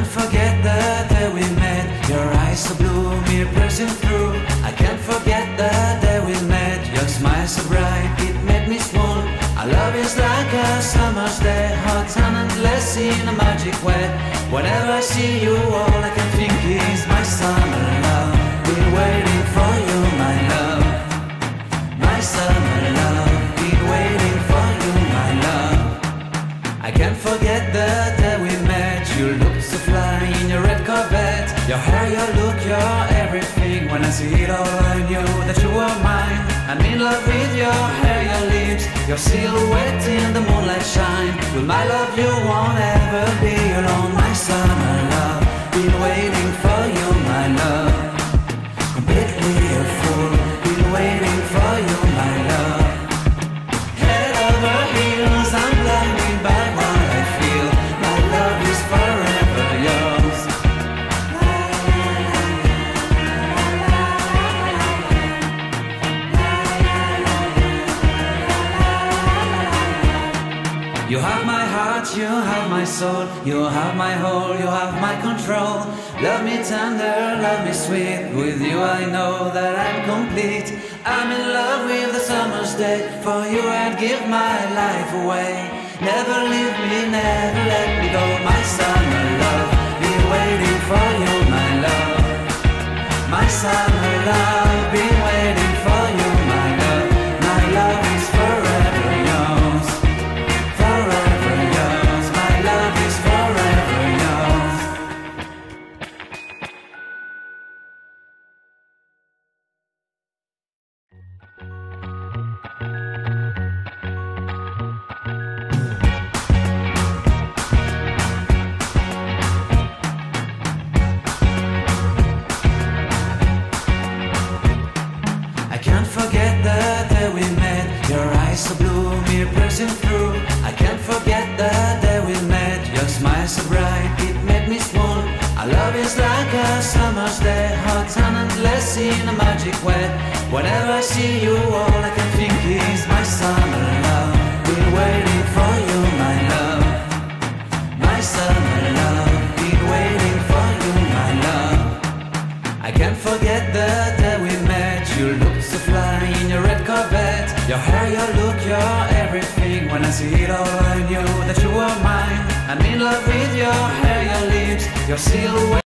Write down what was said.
can't forget the day we met. Your eyes so blue, me piercing through. I can't forget the day we met. Your smile so bright, it made me swoon. Our love is like a summer's day, hot and endless in a magic way. Whenever I see you, all I can think is my summer love. Been waiting for you, my love. My summer love. Been waiting for you, my love. I can't forget the day we met. You looked so fly in your red Corvette. Your hair, your look, your everything. When I see it all, I knew that you were mine. I'm in love with your hair, your lips, your silhouette in the moonlight shine. With my love you won't ever be alone. My summer love, been waiting for you, my love. Completely a fool, been waiting for you, my love. Head over heels, I'm blinded by what I feel. My love is forever yours. You have my heart, you have my soul. You have my whole, you have my control. Love me tender, love me sweet. With you I know that I'm complete. I'm in love with the summer's day. For you I'd give my life away. Never leave me, never let me go. My summer love, been waiting for you, my love. My summer love, been waiting for you, my love. My love is forever yours. Forever yours, my love is forever yours. I can't forget the day we met. Your eyes so blue, me piercing through. I can't forget the day we met. Your smile so bright, it made me swoon. Our love is like a summer's day, hot and endless in a magic way. Whenever I see you, all I can think is my summer love. Been waiting for you, my love. My summer love. Been waiting for you, my love. I can't forget the day we met. You looked so fly in your red Corvette. Your hair, your look, your everything. When I see it all, I knew that you were mine. I'm in love with your hair, your lips, your silhouette.